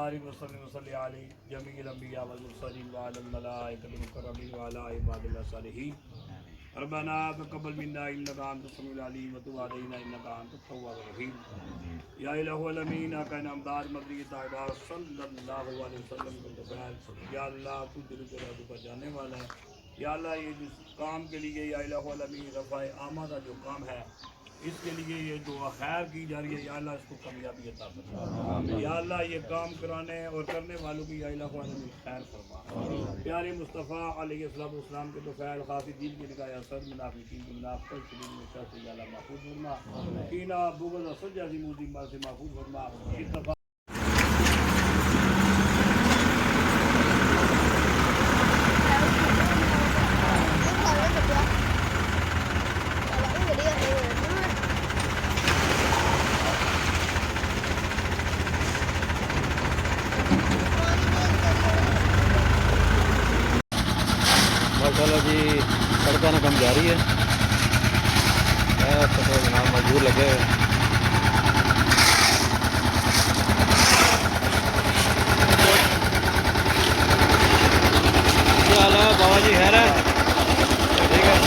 बारिक वसल्लम वसल्लि अलैहि जमील अंबिया वल मुरसलीन व अलल मलाइकतिल मुकर्रमीन व अला इबादिल्लाह सालिहीन रब्बना तक़ब्बल मिन्ना इन्नका अंतस समीउल अलीम व तुब अलैना इन्नका अंतत तव्वाबुर रहीम या इलाहुल अमीन आका नामदार मदनी ताइबा सल्लल्लाहु अलैहि वसल्लम को फैल या अल्लाह तू दिल को राज़ पर जाने वाला है या अल्लाह ये जिस काम के लिए या इलाहुल अमीन रफ़ाए आमा का जो काम है इसके लिए ये दुआ खैर की जा रही है या अल्लाह इसको कामयाबी अता फरमा या अल्लाह ये काम कराने और करने वालों की या इलाहुल अमीन खैर फरमा प्यारे मुस्तफ़ा अलैहिस्सलाम के तो फ़ैल खासिदीन की निगाह असद मुनाफिकीन की मुनाफ़िक़त शरीर में शर से या अल्लाह महफूज़ फरमा कीना बुग़्ज़ असद जैसी मुज़ी मार से महफूज़ फरमा इत्तफ़ाक़ माशाल्लाह जी सड़क ना कम जा रही है जनाब मजदूर लगे हुए क्या हाल है बाबा जी खैर है ठीक है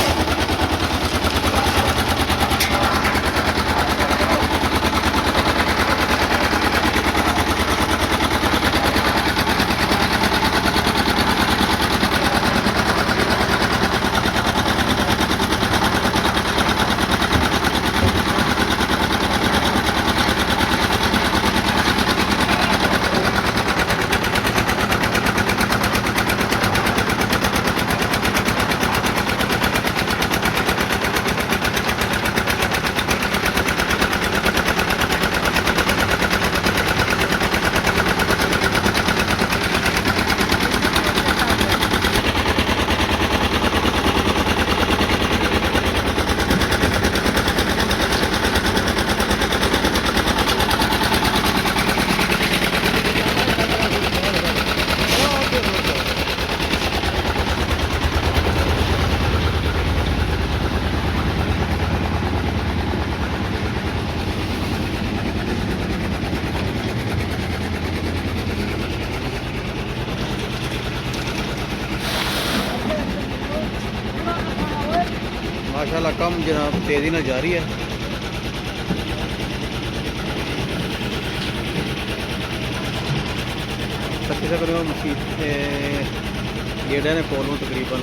माशाल्लाह कम जनाब तेज़ी ना जारी है तकरीबन मसीह गेड़ा ने कोलों तकरीबन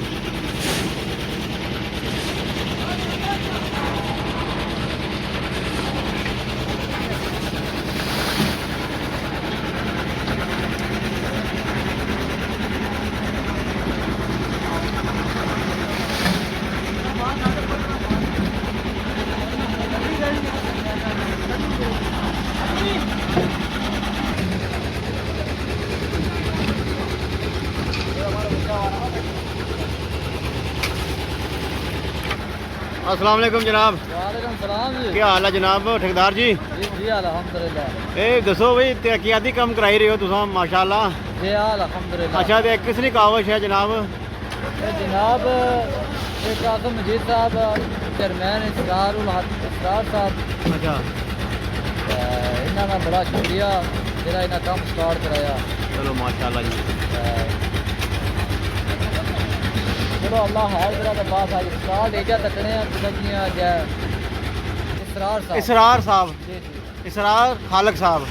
अस्सलाम वालेकुम जनाब। वालेकुम सलाम जी। क्या हाल है जनाब ठेकेदार जी? जी अल्हम्दुलिल्लाह। दसो भाई तहकीयाती कम कराई रहे हो तुम माशाल्लाह। जी अल्हम्दुलिल्लाह। अच्छा तो किसनी कावश है जनाब? जनाब एक आज़म मजीद साहब चेयरमैन इसरार साहब। अच्छा इन्होंने बड़ा शुक्रिया जरा इन्हें कम स्टार्ट कराया। चलो माशाल्लाह जी। चलो अल्लाह हर तरह का बात आई स्टार्ट एजा तकने इसरार साहब जी जी इसरार खालक साहब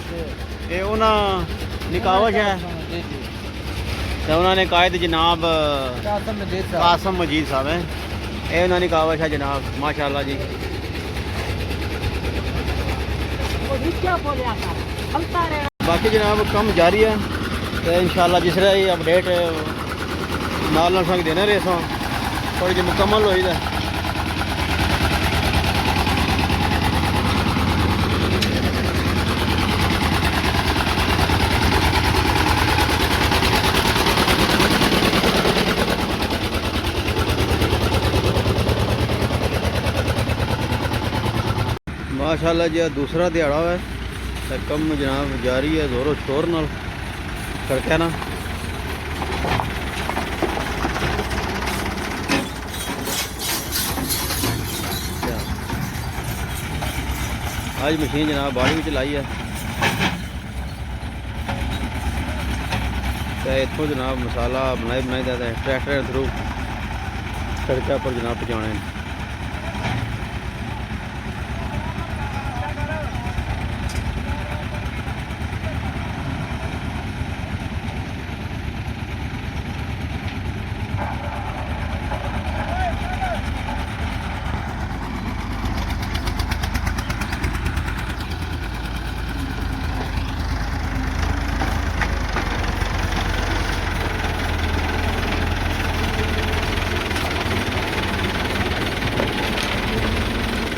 ये उन्होंने कावश है जी जी तो उन्होंने कायद जनाब कासम मजीद साहब है ये उन्होंने कावश है जनाब माशाल्लाह जी। बाकी जनाब कम जारी है तो इंशाल्लाह जिस तरह ये अपडेट नाल संग देने रेसा थोड़ी जी मुकम्मल हो जाए। माशाल्लाह जी दूसरा दिहाड़ा है तो कम जनाब जारी है जोरों शोर नाल सड़क ना आज मशीन जनाब बाड़ी में चलाई है ਤੇ ਇੱਥੋਂ ਜਨਾਬ ਮਸਾਲਾ ਬਣਾਈ ਦਾ ਟਰੈਕਟਰ ਦੇ ਥਰੂ ਸੜਕਾਂ ਪਰ ਜਨਾਬ ਪਹੁੰਚਾਉਣੇ ਨੇ।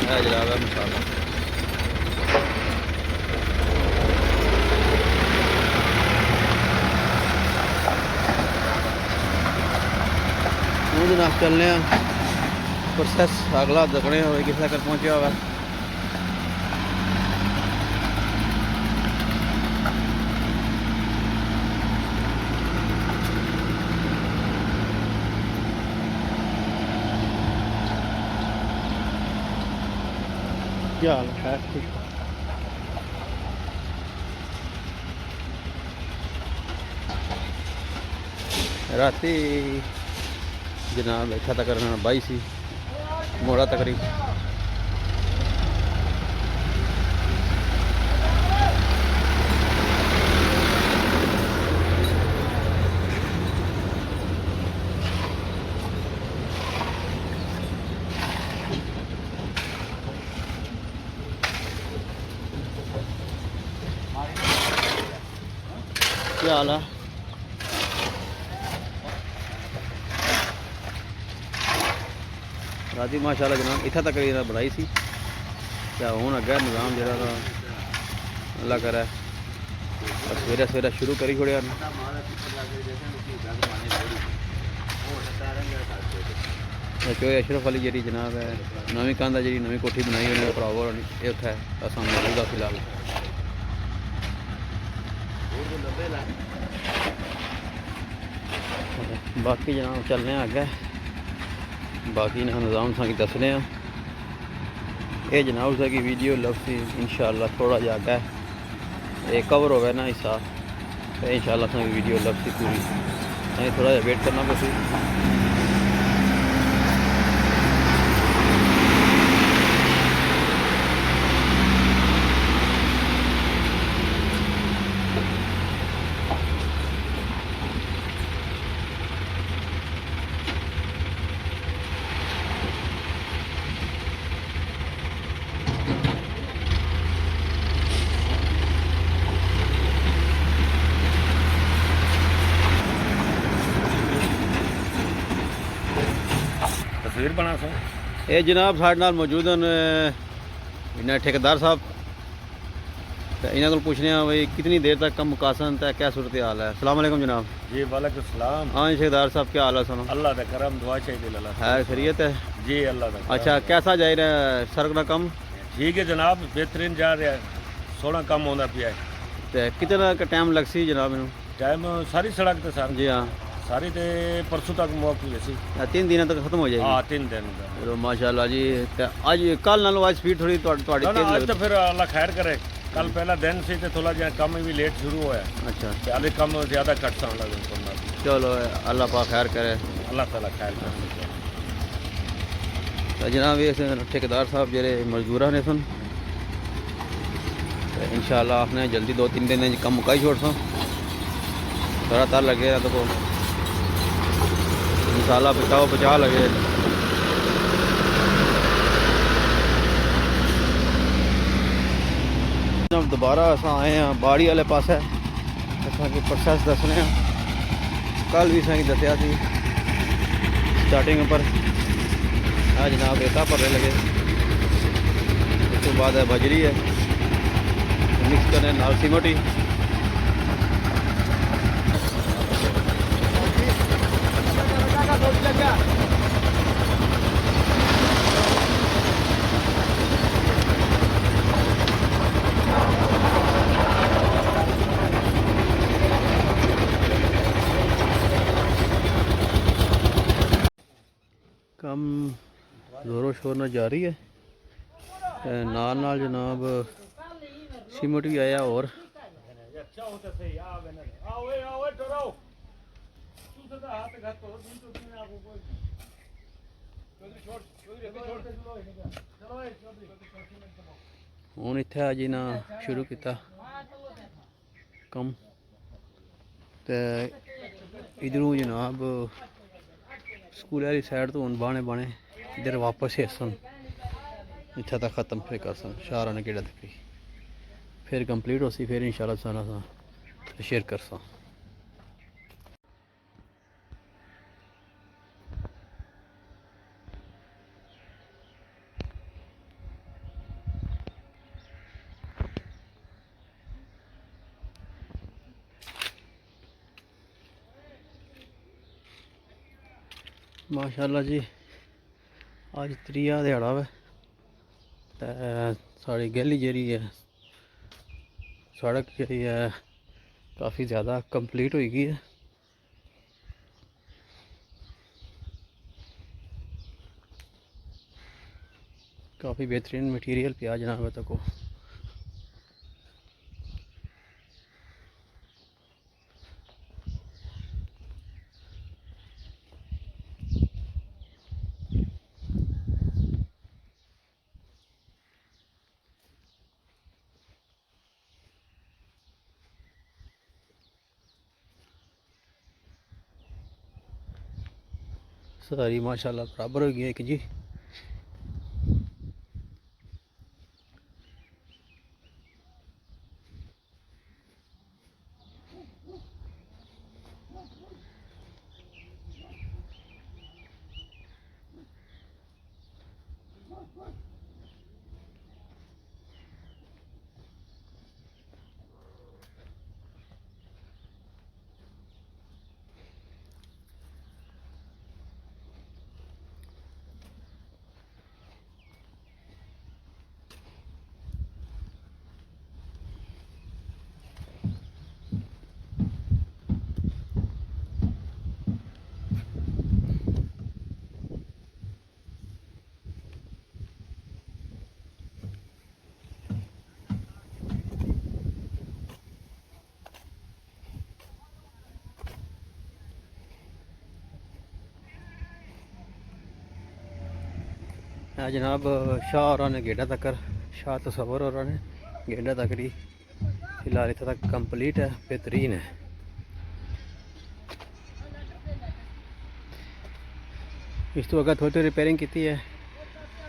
ਇਹ ਜਨਾਬ ਹੈ ਮਸਾਲਾ। ਹੁਣ ਜਨਾਬ ਚੱਲਨੇ ਆ ਪ੍ਰੋਸੈਸ ਅਗਲਾ ਦੇਖਣੇ ਹੋਏ ਕਿਸੇ ਤੱਕ ਪਹੁੰਚਿਆ ਹੋਇਆ। ਕੀ ਹਾਲ ਹੈ? ਰਾਤੀ ਜਨਾਬ ਇੱਥਾ ਤੱਕ ਕਰਨਾ ਬਾਈ ਸੀ ਮੋੜਾ ਤਕਰੀਬ। ਕੀ ਹਾਲ ਹੈ? ਰਾਤੀ ਮਾਸ਼ਾਅੱਲਾ ਜਨਾਬ ਇੱਥੇ ਤੱਕ ਇਹਨਾਂ ਬਣਾਈ ਸੀ ਤੇ ਹੁਣ ਅੱਗੇ ਨਿਜ਼ਾਮ ਜਿਹੜਾ ਦਾ ਅੱਲਾ ਕਰੇ ਸਵੇਰੇ ਸਵੇਰੇ ਸ਼ੁਰੂ ਕਰੀ ਖੜਿਆ ਨੇ। ਚੋਏ ਅਸ਼ਰਫ ਅਲੀ ਜਿਹੜੀ ਜਨਾਬ ਹੈ ਨਵੀਂ ਕੰਧ ਜਿਹੜੀ ਨਵੀਂ ਕੋਠੀ ਬਣਾਈ ਉਹਨੇ ਭਰਾਵੋ ਇਹ ਉੱਥੇ ਹੈ ਅਸਾਂ ਮੌਜੂਦ ਆ ਫਿਲਹਾਲ। बाकी जनाब चलने अगे बाकी निज़ाम संग दसने ये जनाब की वीडियो लफसी इंशाअल्लाह थोड़ा जा अगे ये कवर होवे ना हिस्सा तो इंशाअल्लाह संग वीडियो लफसी पूरी थोड़ा जा वेट करना पसी। तस्वीर बना सो ये जनाब साढ़े नाल मौजूद हैं इन्हें ठेकेदार साहब तो इन्हों को पूछने भाई कितनी देर तक कम मुकासन है क्या सूरत हाल है। अस्सलाम वालेकुम जनाब। जी वालेकुम सलाम। हाँ ठेकेदार साहब क्या हाल है? सुनो अल्लाह का करम दुआ चाहिए अल्लाह है खैरियत है जी अल्लाह का। अच्छा कैसा जा रहा है सड़क का कम? ठीक है जनाब बेहतरीन जा रहा है सोना कम होता पिया है। तो कितना का टाइम लग सी जनाब इन्हों? टाइम सारी सड़क तो सर जी हाँ सारी तो परसों तक मुआफ़ी है सी 3 दिन तक खत्म हो जाएगी। हाँ 3 दिन का। चलो माशाल्लाह जी। तो आज कल नालों आज स्पीड थोड़ी आज तो फिर अल्लाह खैर करे कल पहला दिन से तो थोड़ा जहाँ कम भी लेट शुरू होया। अच्छा ज़्यादा कम ज़्यादा कट सा लगे। चलो अल्लाह पाक खैर करे अल्लाह ताला खैर करे। तो जनाब ये ठेकेदार साहब जेरे मजदूर ने सन इंशाअल्लाह आपने जल्दी 2-3 दिन कम मुकाई छोड़ सो थोड़ा तार लगे तो मसाला बचा लगे। दोबारा अस आए हैं बाड़ी वाले पास प्रोसैस दसने कल भी असें दसिया स्टार्टिंग पर जनाब रेता भरने लगे उस तो बाद बजरी है मिक्स करने नाल सीमेंट ही। कम जोरों शोर न जारी है नाल नाल जनाब सीमेंट भी आया और ਹੁਣ ਇੱਥੇ ਆ ਜੀ ਨਾ ਸ਼ੁਰੂ ਕੀਤਾ ਕੰਮ ਤੇ इधरों जनाब स्कूल वाली साइड तो हूँ बाने बाने इधर वापस सन इतना तक ख़त्म फिर कर सन शारा ने केड़ा तक फिर कंप्लीट हो सी फिर इंशाल्लाह सारा शेयर कर सा। माशाअल्लाह जी अज त्रीया दिहाड़ा वा ते साड़ी गली जी है सड़क जी है काफ़ी ज़्यादा कंप्लीट हो गई है। काफ़ी बेहतरीन मटीरियल पिया जनाब तक को सारी माशाल्लाह बराबर हो गई एक जी। जनाब शाह और ने गेड़ा तक शाह तस्वर और ने गेड़ा तकड़ी फिलहाल इतना तक कंप्लीट है बेहतरीन है। इस तो अगर थोड़ी रिपेयरिंग की है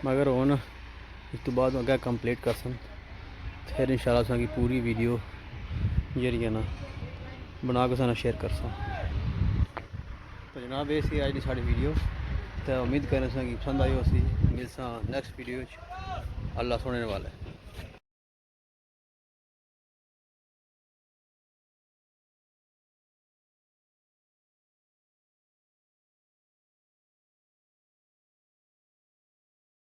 मगर हुन इस तो बाद अगर कंप्लीट कर सन फिर इंशाल्लाह की पूरी वीडियो जरिए ना बना के साना शेयर कर सा। तो जनाब ये सी अज की साड़ी वीडियो तो उम्मीद करने कि पसंद आई हो सी मिलसा नेक्स्ट वीडियो अल्लाह सुनने वाला है।